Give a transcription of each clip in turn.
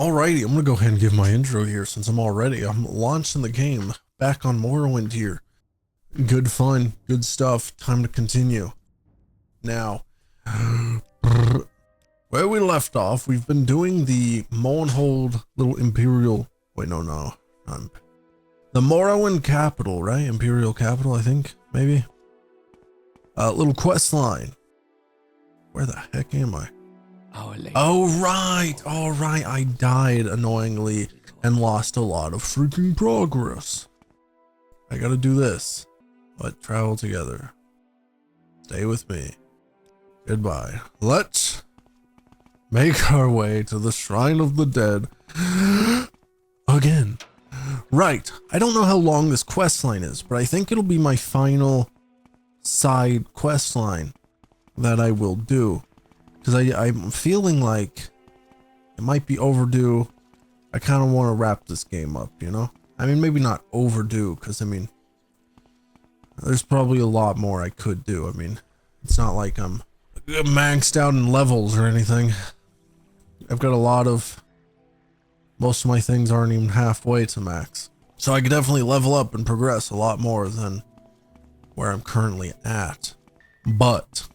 Alrighty, I'm gonna go ahead and give my intro here since I'm launching the game back on Morrowind here. Good fun, good stuff, time to continue. Now, where we left off, we've been doing the Mournhold little Imperial, the Morrowind capital, right? Imperial capital, I think, maybe? Little quest line. Where the heck am I? Oh right, alright, I died annoyingly and lost a lot of freaking progress. I gotta do this. But travel together. Stay with me. Goodbye. Let's make our way to the Shrine of the Dead again. Right, I don't know how long this quest line is, but I think it'll be my final side quest line that I will do. Because I'm feeling like it might be overdue. I kind of want to wrap this game up, you know? I mean, maybe not overdue, because, I mean, there's probably a lot more I could do. I mean, it's not like I'm maxed out in levels or anything. I've got most of my things aren't even halfway to max. So I could definitely level up and progress a lot more than where I'm currently at. But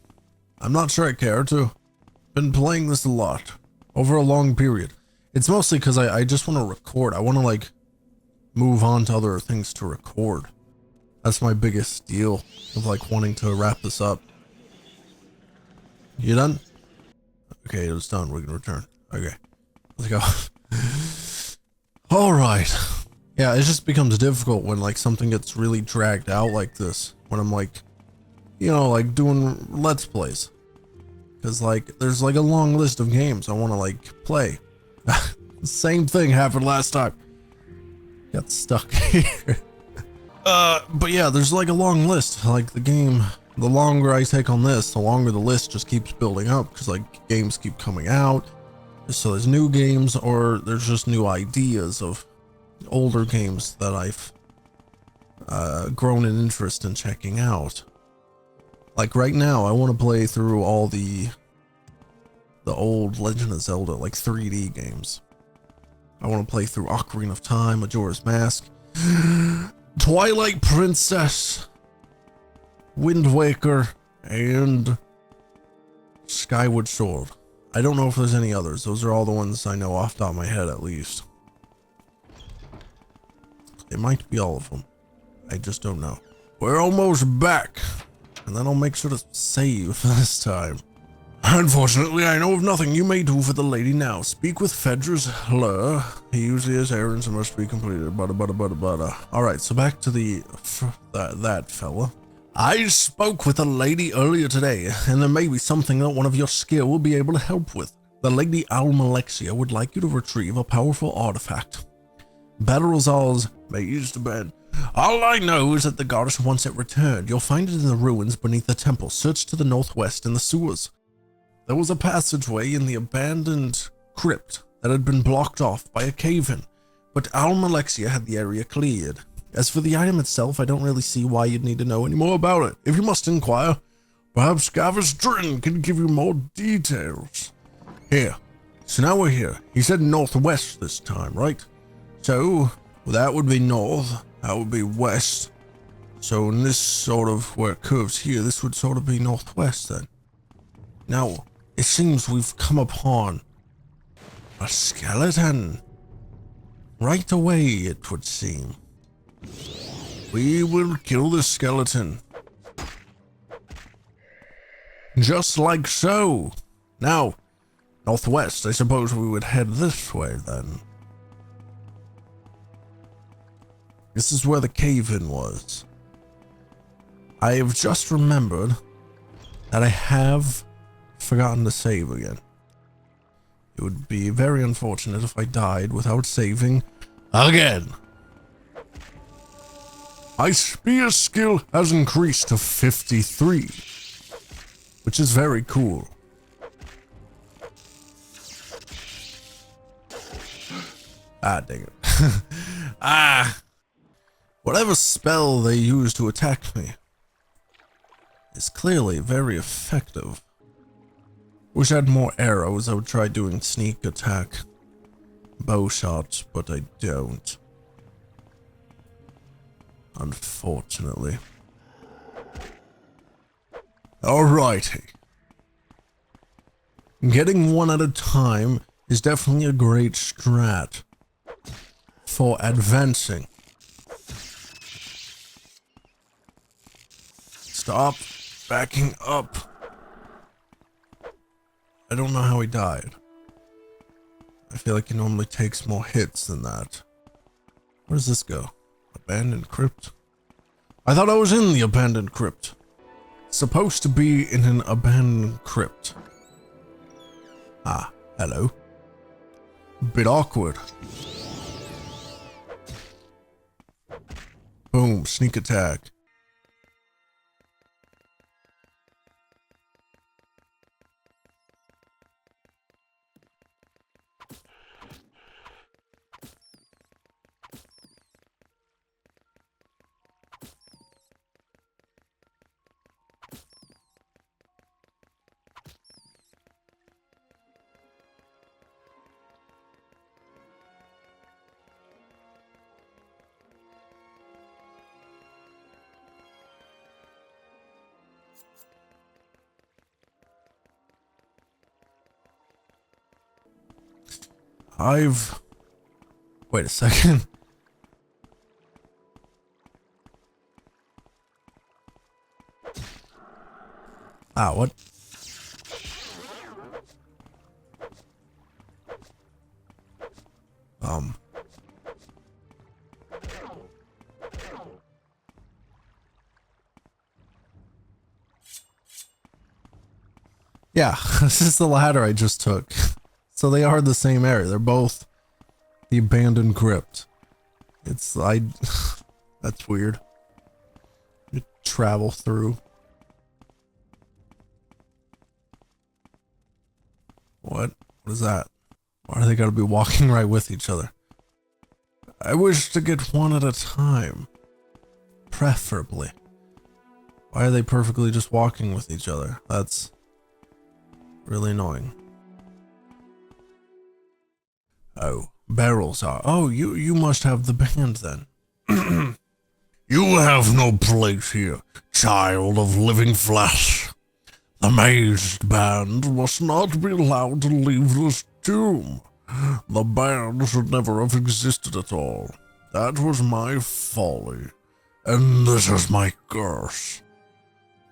I'm not sure I care to. Been playing this a lot over a long period. It's mostly because I just want to record. I want to like move on to other things to record. That's my biggest deal of like wanting to wrap this up. You done? Okay, it's done. We can return. Okay, let's go. All right. Yeah, it just becomes difficult when like something gets really dragged out like this. When I'm like, you know, like doing Let's Plays. Because like there's like a long list of games I want to like play. Same thing happened last time. Got stuck here. But yeah, there's like a long list. Like the longer I take on this, the longer the list just keeps building up, because like games keep coming out. So there's new games, or there's just new ideas of older games that I've grown an interest in checking out. Like right now, I want to play through all the old Legend of Zelda, like 3D games. I want to play through Ocarina of Time, Majora's Mask, Twilight Princess, Wind Waker, and Skyward Sword. I don't know if there's any others. Those are all the ones I know off the top of my head, at least. It might be all of them. I just don't know. We're almost back. And then I'll make sure to save this time. Unfortunately, I know of nothing you may do for the lady now. Speak with Fedras Lur. He usually has errands and must be completed. Alright, so back to that fella. I spoke with a lady earlier today, and there may be something that one of your skill will be able to help with. The lady Almalexia would like you to retrieve a powerful artifact. Battlerzal's maze to bed. All I know is that the goddess wants it returned. You'll find it in the ruins beneath the temple. Search to the northwest in the sewers. There was a passageway in the abandoned crypt that had been blocked off by a cave-in, but Almalexia had the area cleared. As for the item itself, I don't really see why you'd need to know any more about it. If you must inquire, perhaps Gavis Drin can give you more details. Here. So now we're here. He said northwest this time, right? So, that would be north. That would be west. So in this sort of, where it curves here, this would sort of be northwest then. Now, it seems we've come upon a skeleton. Right away, it would seem. We will kill the skeleton. Just like so. Now, northwest, I suppose we would head this way then. This is where the cave-in was. I have just remembered that I have forgotten to save again. It would be very unfortunate if I died without saving again. My spear skill has increased to 53, which is very cool. Ah, dang it. Whatever spell they use to attack me is clearly very effective. Wish I had more arrows. I would try doing sneak attack. bow shot, but I don't. Unfortunately. Alrighty. Getting one at a time is definitely a great strat for advancing. Stop backing up. I don't know how he died. I feel like he normally takes more hits than that. Where does this go? Abandoned crypt? I thought I was in the abandoned crypt. Supposed to be in an abandoned crypt. Ah, hello. Bit awkward. Boom, sneak attack. Wait a second. Ah, what? Yeah, this is the ladder I just took. So they are the same area. They're both the abandoned crypt. That's weird. You travel through. What? What is that? Why do they gotta be walking right with each other? I wish to get one at a time. Preferably. Why are they perfectly just walking with each other? That's really annoying. Oh, barrels are. Oh, you must have the band then. You have no place here, child of living flesh. The mazed band must not be allowed to leave this tomb. The band should never have existed at all. That was my folly, and this is my curse.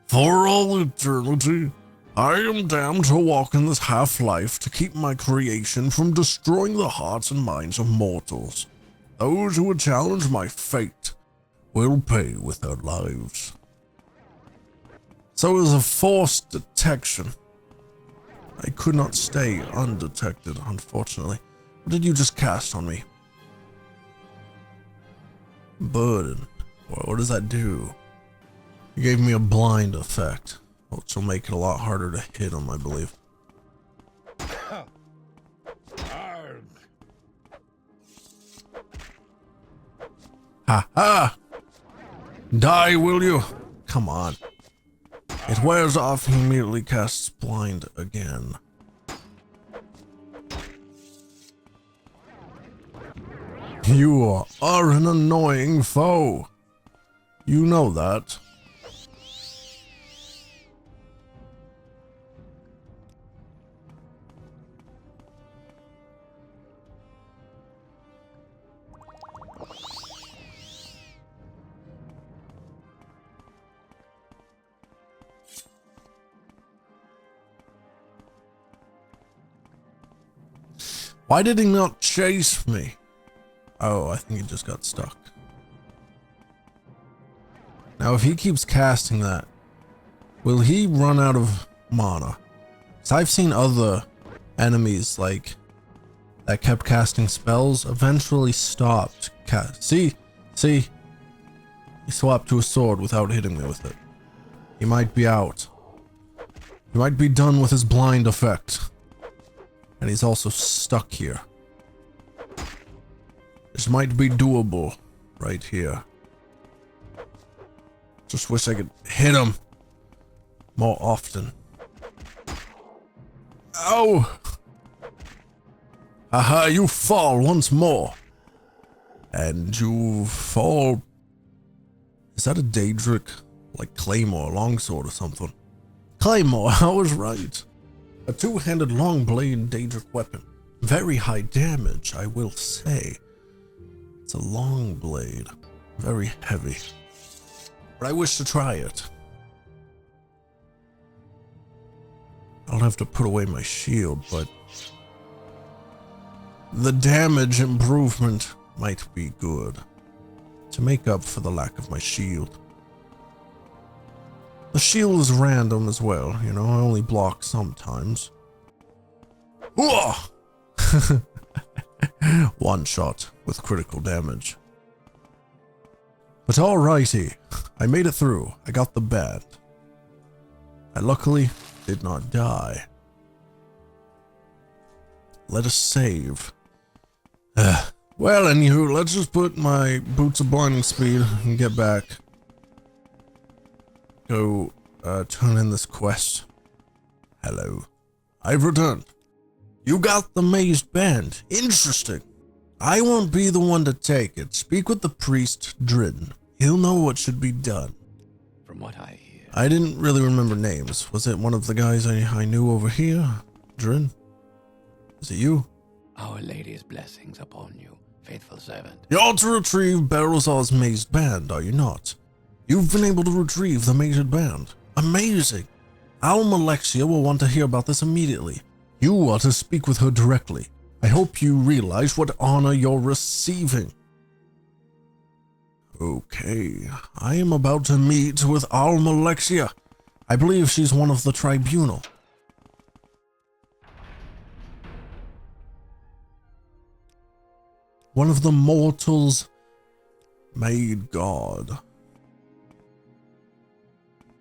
For all eternity, I am damned to walk in this half-life to keep my creation from destroying the hearts and minds of mortals. Those who would challenge my fate will pay with their lives. So it was a forced detection. I could not stay undetected, unfortunately. What did you just cast on me? Burden. What does that do? You gave me a blind effect, which will make it a lot harder to hit him, I believe. Ha ha! Die, will you? Come on. It wears off and immediately casts blind again. You are an annoying foe. You know that. Why did he not chase me? Oh, I think he just got stuck. Now, if he keeps casting that, will he run out of mana? Because I've seen other enemies, like, that kept casting spells, eventually stopped. See? He swapped to a sword without hitting me with it. He might be out. He might be done with his blind effect. And he's also stuck here. This might be doable right here. Just wish I could hit him more often. Oh! Haha, you fall once more. And you fall... Is that a Daedric? Like Claymore, longsword or something? Claymore, I was right. A two-handed long-blade Daedric weapon. Very high damage, I will say. It's a long blade. Very heavy. But I wish to try it. I'll have to put away my shield, but... the damage improvement might be good. To make up for the lack of my shield. The shield is random as well, you know, I only block sometimes. One shot with critical damage. But alrighty, I made it through. I got the band. I luckily did not die. Let us save. Well, anywho, let's just put my boots of blinding speed and get back. Go, turn in this quest. Hello. I've returned. You got the mazed band. Interesting. I won't be the one to take it. Speak with the priest, Drin. He'll know what should be done. From what I hear. I didn't really remember names. Was it one of the guys I knew over here? Drin? Is it you? Our Lady's blessings upon you, faithful servant. You're to retrieve Barrelzar's mazed band, are you not? You've been able to retrieve the mazed band. Amazing. Almalexia will want to hear about this immediately. You are to speak with her directly. I hope you realize what honor you're receiving. Okay, I am about to meet with Almalexia. I believe she's one of the Tribunal. One of the mortals made God.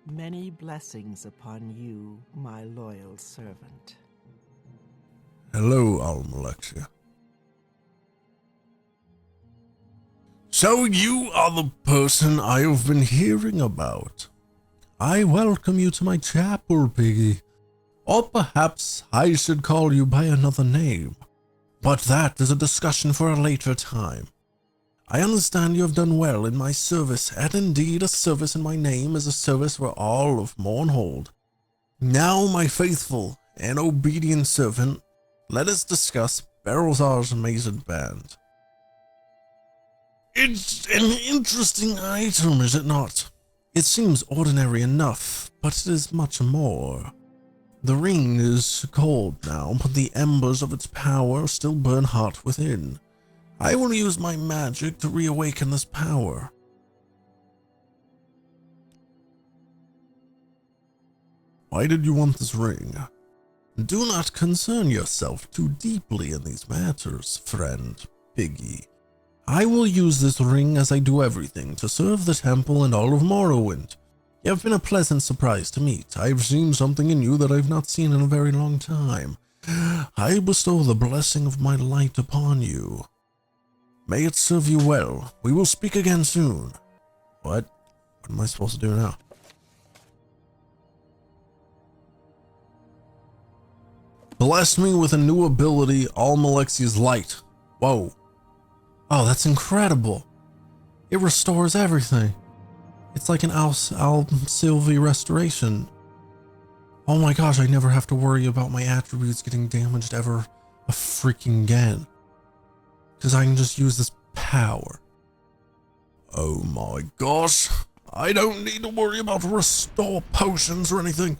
Many blessings upon you, my loyal servant. Hello, Almalexia. So you are the person I have been hearing about. I welcome you to my chapel, PIGG-E. Or perhaps I should call you by another name. But that is a discussion for a later time. I understand you have done well in my service, and indeed a service in my name is a service for all of Mournhold. Now, my faithful and obedient servant, let us discuss Barrelzar's mazed band. It's an interesting item, is it not? It seems ordinary enough, but it is much more. The ring is cold now, but the embers of its power still burn hot within. I will use my magic to reawaken this power. Why did you want this ring? Do not concern yourself too deeply in these matters, friend PIGG-E. I will use this ring as I do everything to serve the temple and all of Morrowind. You have been a pleasant surprise to meet. I've seen something in you that I've not seen in a very long time. I bestow the blessing of my light upon you. May it serve you well. We will speak again soon. What? What am I supposed to do now? Bless me with a new ability, Almalexia's Light. Whoa. Oh, that's incredible. It restores everything. It's like an Al-Sylvie restoration. Oh my gosh, I never have to worry about my attributes getting damaged ever a freaking again. Because I can just use this power. Oh my gosh. I don't need to worry about restore potions or anything.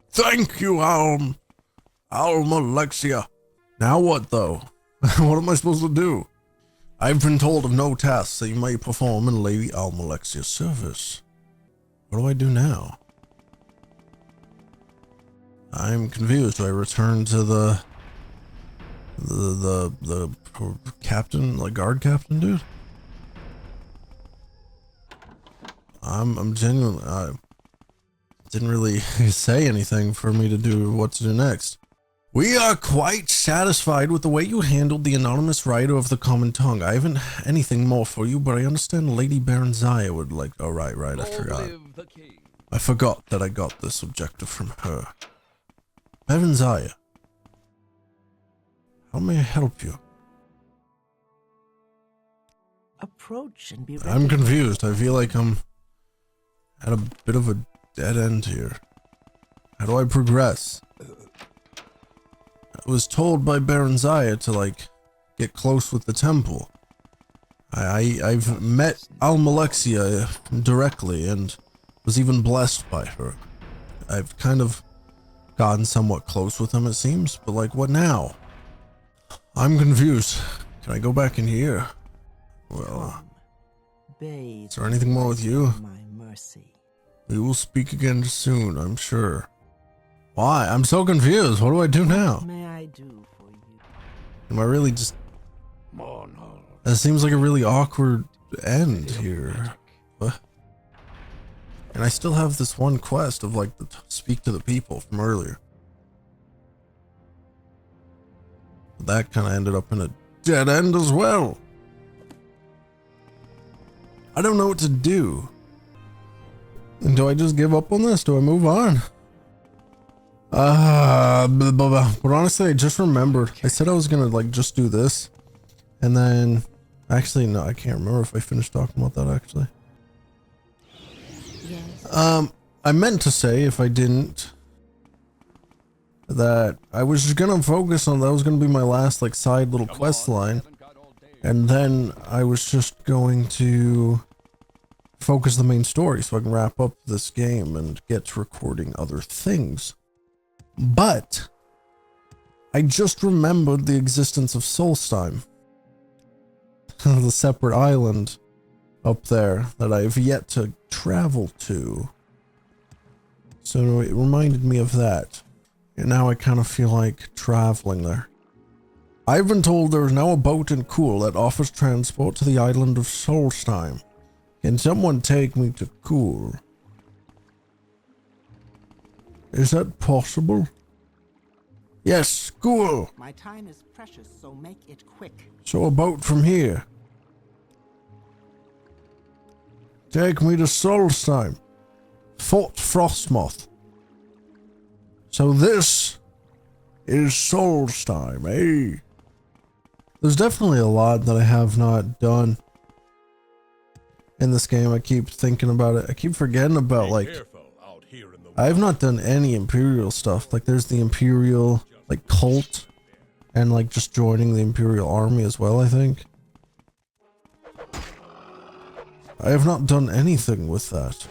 Thank you, Almalexia. Now what though? What am I supposed to do? I've been told of no tasks that you may perform in Lady Almalexia's service. What do I do now? I'm confused. Do I return to the captain, like guard captain dude? I'm genuinely, I didn't really say anything for me to do what to do next. We are quite satisfied with the way you handled the anonymous writer of the common tongue. I haven't anything more for you, but I understand Lady Baronzaya would like... Oh, right, I forgot. I forgot that I got this objective from her. Baronzaya. How may I help you? Approach and be ready. I'm confused. I feel like I'm at a bit of a dead end here. How do I progress? I was told by Baron Zaya to, like, get close with the temple. I've met Almalexia directly and was even blessed by her. I've kind of gotten somewhat close with him, it seems, but like, what now? I'm confused. Can I go back in here? Well, is there anything more with you? My mercy. We will speak again soon, I'm sure. Why? I'm so confused. What do I do now? What may I do for you? Am I really just... Mournhold. That seems like a really awkward end here. What? And I still have this one quest of like speak to the people from earlier. That kind of ended up in a dead end as well. I don't know what to do. Do I just give up on this? Do I move on? But honestly, I just remembered. I said I was gonna like just do this. And then, actually, no, I can't remember if I finished talking about that actually. Yes. I meant to say, if I didn't, that I was just gonna focus on, that was gonna be my last like side little quest line. And then I was just going to focus the main story so I can wrap up this game and get to recording other things. But I just remembered the existence of Solstheim, the separate island up there that I've yet to travel to. So it reminded me of that. And now I kind of feel like traveling there. I've been told there is now a boat in Kuhl that offers transport to the island of Solstheim. Can someone take me to Kuhl? Is that possible? Yes, Kuhl. My time is precious, so make it quick. So a boat from here. Take me to Solstheim. Fort Frostmoth. So this is Solstheim, eh? There's definitely a lot that I have not done in this game. I keep thinking about it. I keep forgetting about, like, I have not done any Imperial stuff. Like, there's the Imperial, like, cult, and, like, just joining the Imperial army as well, I think. I have not done anything with that.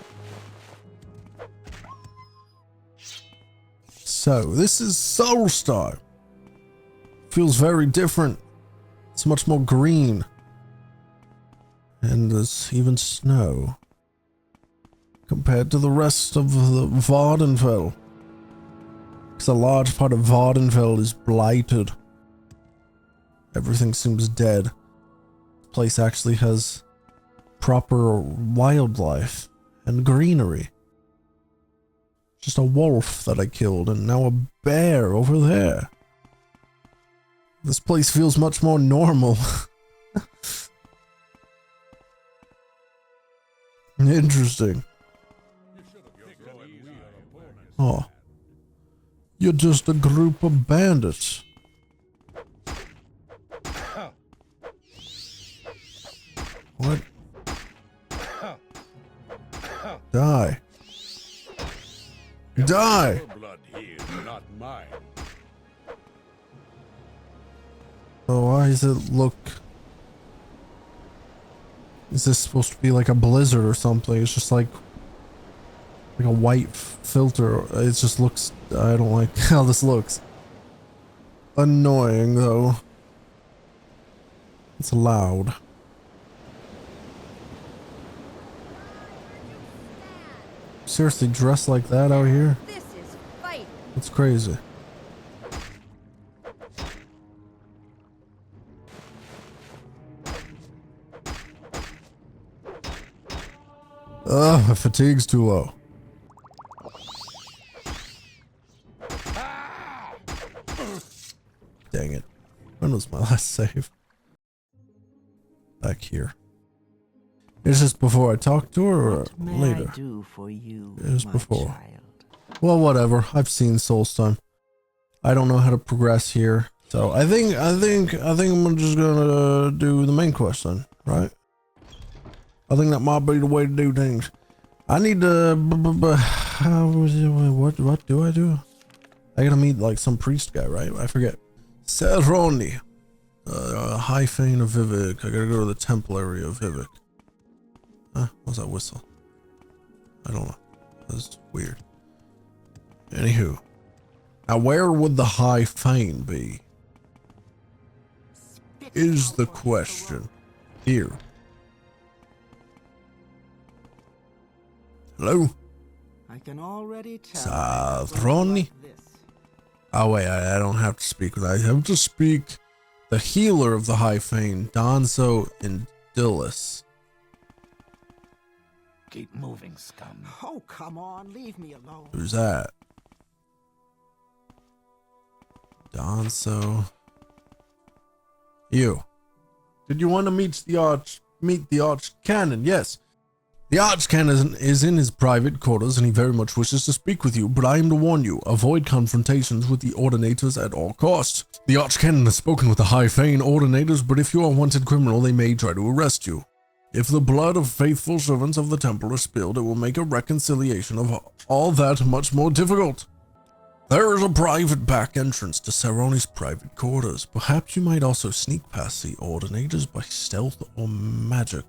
So, this is Solstheim. Feels very different. It's much more green. And there's even snow. Compared to the rest of the Vardenfell. Because a large part of Vardenfell is blighted. Everything seems dead. The place actually has proper wildlife and greenery. Just a wolf that I killed and now a bear over there. This place feels much more normal. Interesting. Oh. You're just a group of bandits. What? Die. Die! Oh, why does it look... Is this supposed to be like a blizzard or something? It's just like a white filter. It just looks... I don't like how this looks. Annoying, though. It's loud. Seriously, dressed like that out here? This is fight. It's crazy. Ugh, my fatigue's too low. Dang it. When was my last save? Back here. Is this before I talk to her or What may later? I do for you, It was my before. child? Well, whatever. I've seen Solstheim. I don't know how to progress here. So I think I'm just gonna do the main quest then, right? I think that might be the way to do things. I need to. What do I do? I gotta meet like some priest guy, right? I forget. Seroni, High Fane of Vivek. I gotta go to the temple area of Vivek. Huh? What's that whistle? I don't know. That's weird. Anywho, now where would the High Fane be? Is the question. Here. Hello? I can already tell. Sathroni? Oh wait, I don't have to speak with that. I have to speak the healer of the High Fane, Donzo and Dillis. Keep moving, scum. Oh, come on, leave me alone. Who's that? Donzo. You. Did you want to meet the Archcanon? Yes. The Archcanon is in his private quarters and he very much wishes to speak with you, but I am to warn you, avoid confrontations with the Ordinators at all costs. The Archcanon has spoken with the High Fane Ordinators, but if you are a wanted criminal, they may try to arrest you. If the blood of faithful servants of the temple is spilled, it will make a reconciliation of all that much more difficult. There is a private back entrance to Seroni's private quarters. Perhaps you might also sneak past the Ordinators by stealth or magic.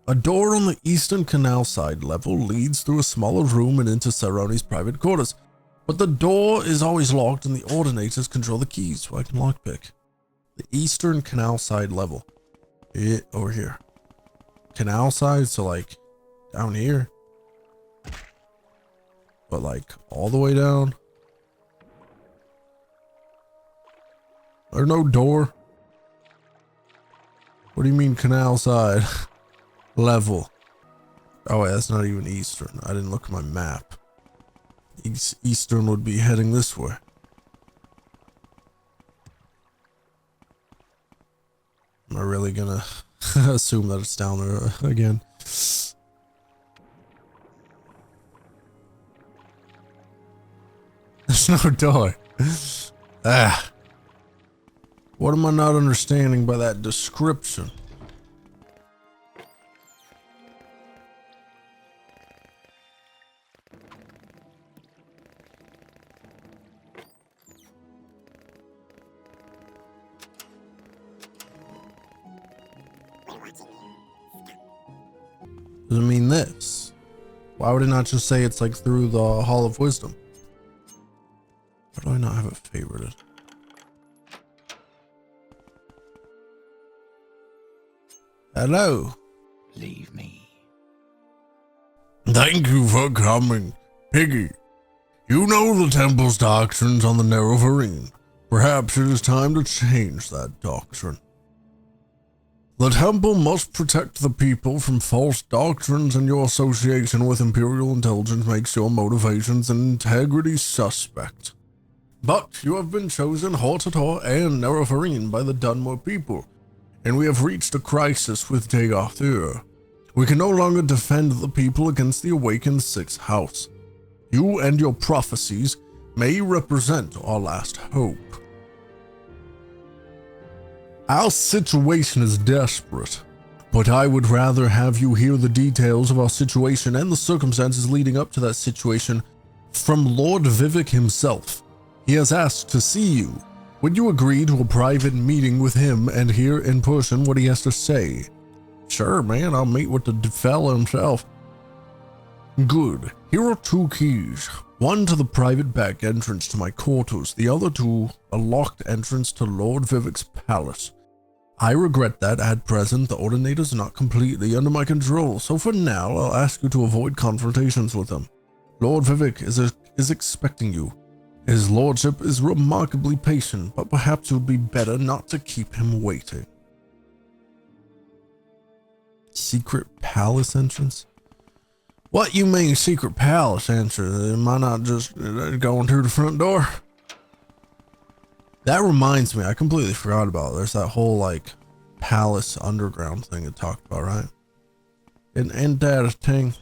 A door on the eastern canal side level leads through a smaller room and into Seroni's private quarters, but the door is always locked and the Ordinators control the keys, so I can lockpick. The eastern canal side level. Over here. Canal side, so like down here. But like all the way down. There's no door. What do you mean canal side? Level. Oh wait, that's not even eastern. I didn't look at my map. Eastern would be heading this way. Am I really gonna assume that it's down there again? There's no door. Ah. What am I not understanding by that description? Does it mean this? Why would it not just say it's like through the Hall of Wisdom? Why do I not have it favorited? Hello. Leave me. Thank you for coming, PIGG-E. You know the temple's doctrines on the narrow Varine. Perhaps it is time to change that doctrine. The temple must protect the people from false doctrines, and your association with Imperial Intelligence makes your motivations and integrity suspect. But you have been chosen Hortator and Narrow Varine by the Dunmore people, and we have reached a crisis with Deg Arthur. We can no longer defend the people against the awakened Sixth House. You and your prophecies may represent our last hope. Our situation is desperate, but I would rather have you hear the details of our situation and the circumstances leading up to that situation from Lord Vivek himself. He has asked to see you. Would you agree to a private meeting with him and hear in person what he has to say? Sure, man, I'll meet with the fella himself. Good. Here are 2 keys. One to the private back entrance to my quarters, the other to a locked entrance to Lord Vivek's palace. I regret that, at present, the Ordinators are not completely under my control, so for now, I'll ask you to avoid confrontations with them. Lord Vivek is expecting you. His lordship is remarkably patient, but perhaps it would be better not to keep him waiting. Secret palace entrance? What you mean secret palace entrance? Am I not just going through the front door? That reminds me, I completely forgot about it. There's that whole like palace underground thing it talked about, right? Ain't that a thing?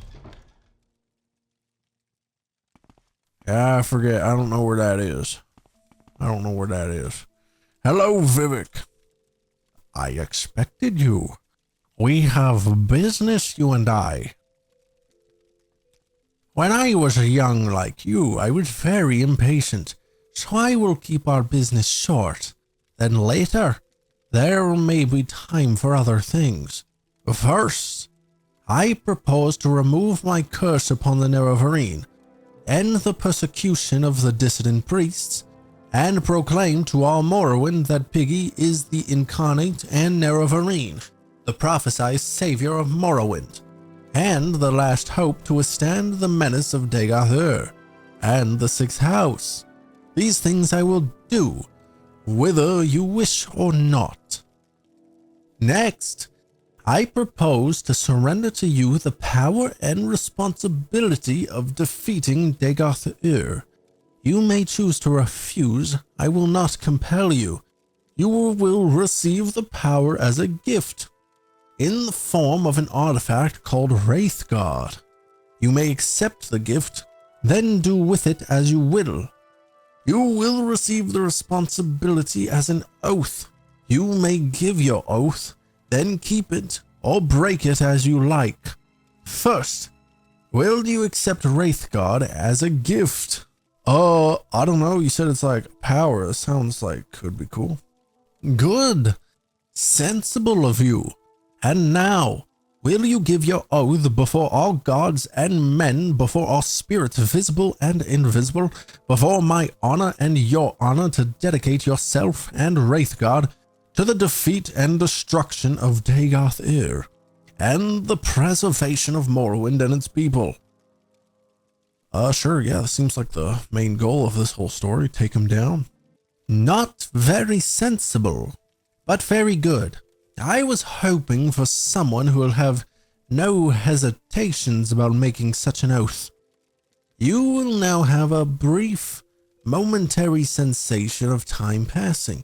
Yeah, I forget. I don't know where that is. I don't know where that is. Hello, Vivek. I expected you. We have business, you and I. When I was young like you, I was very impatient, so I will keep our business short. Then later, there may be time for other things. First, I propose to remove my curse upon the Nerevarine, end the persecution of the dissident priests, and proclaim to all Morrowind that PIGG-E is the incarnate and Nerevarine, the prophesied savior of Morrowind, and the last hope to withstand the menace of Dagoth and the Sixth House. These things I will do, whether you wish or not. Next, I propose to surrender to you the power and responsibility of defeating Dagoth. You may choose to refuse. I will not compel you. You will receive the power as a gift, in the form of an artifact called Wraithguard. You may accept the gift, then do with it as you will. You will receive the responsibility as an oath. You may give your oath, then keep it or break it as you like. First, will you accept Wraithguard as a gift? I don't know. You said it's like power. It sounds like could be cool. Good. Sensible of you. And now, will you give your oath before all gods and men, before all spirits visible and invisible, before my honor and your honor, to dedicate yourself and Wraithguard to the defeat and destruction of Dagoth and the preservation of Morrowind and its people? Sure, yeah, this seems like the main goal of this whole story. Take him down. Not very sensible, but very good. I was hoping for someone who will have no hesitations about making such an oath. You will now have a brief, momentary sensation of time passing.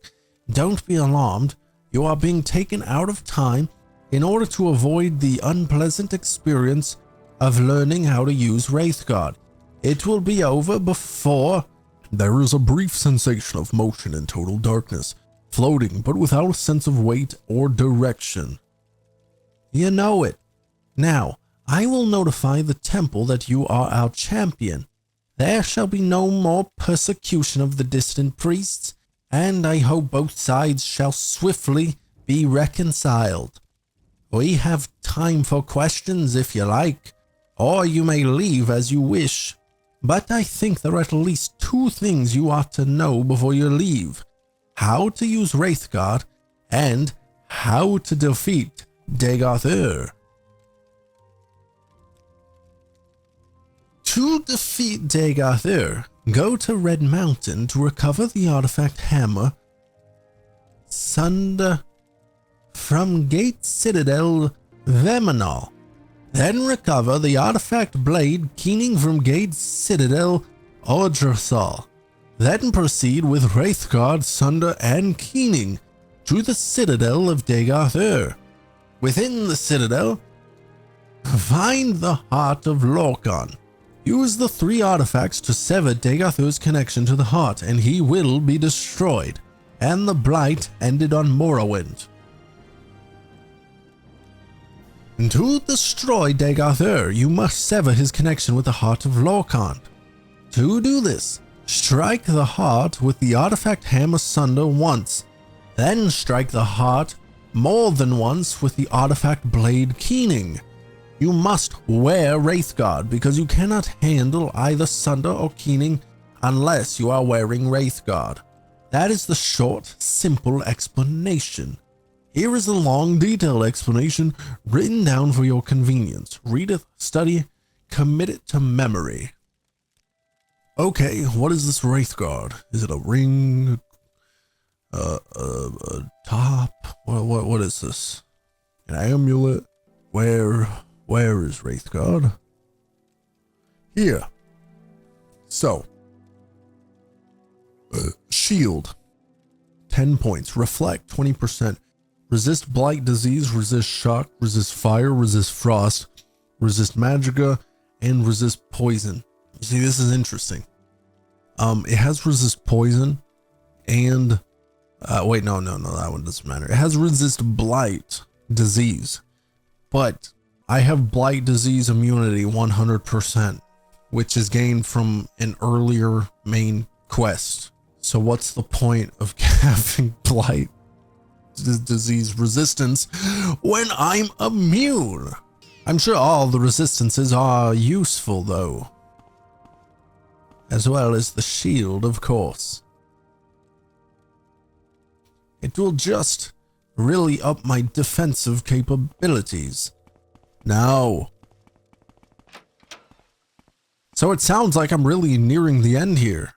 Don't be alarmed. You are being taken out of time in order to avoid the unpleasant experience of learning how to use Wraithguard. It will be over before... There is a brief sensation of motion in total darkness, floating but without a sense of weight or direction. You know it. Now, I will notify the temple that you are our champion. There shall be no more persecution of the distant priests, and I hope both sides shall swiftly be reconciled. We have time for questions if you like, or you may leave as you wish. But I think there are at least two things you ought to know before you leave: how to use Wraithguard and how to defeat Dagoth. To defeat Dagoth, go to Red Mountain to recover the artifact hammer Sunder from Gate Citadel Vemanal. Then recover the artifact blade Keening from Gate Citadel Odrethal. Then proceed with Wraithguard, Sunder, and Keening to the Citadel of Dagoth. Within the Citadel, find the Heart of Lorkhan. Use the 3 artifacts to sever Dagoth's connection to the heart, and he will be destroyed, and the blight ended on Morrowind. To destroy Dagoth, you must sever his connection with the Heart of Lorkhan. To do this, strike the heart with the artifact hammer Sunder once, then strike the heart more than once with the artifact blade Keening. You must wear Wraithguard because you cannot handle either Sunder or Keening unless you are wearing Wraithguard. That is the short, simple explanation. Here is a long, detailed explanation written down for your convenience. Read it, study, commit it to memory. Okay, what is this Wraithguard? Is it a ring? A top? What is this? An amulet? Where is Wraithguard? Here. So. Shield. 10 points. Reflect 20%. Resist blight, disease, resist shock, resist fire, resist frost, resist magicka, and resist poison. See, this is interesting. It has resist poison and Wait, no, that one doesn't matter. It has resist blight disease, but I have blight disease immunity 100%, which is gained from an earlier main quest. So what's the point of having blight disease resistance when I'm immune? I'm sure all the resistances are useful though, as well as the shield, of course. It will just really up my defensive capabilities. Now, so it sounds like I'm really nearing the end here.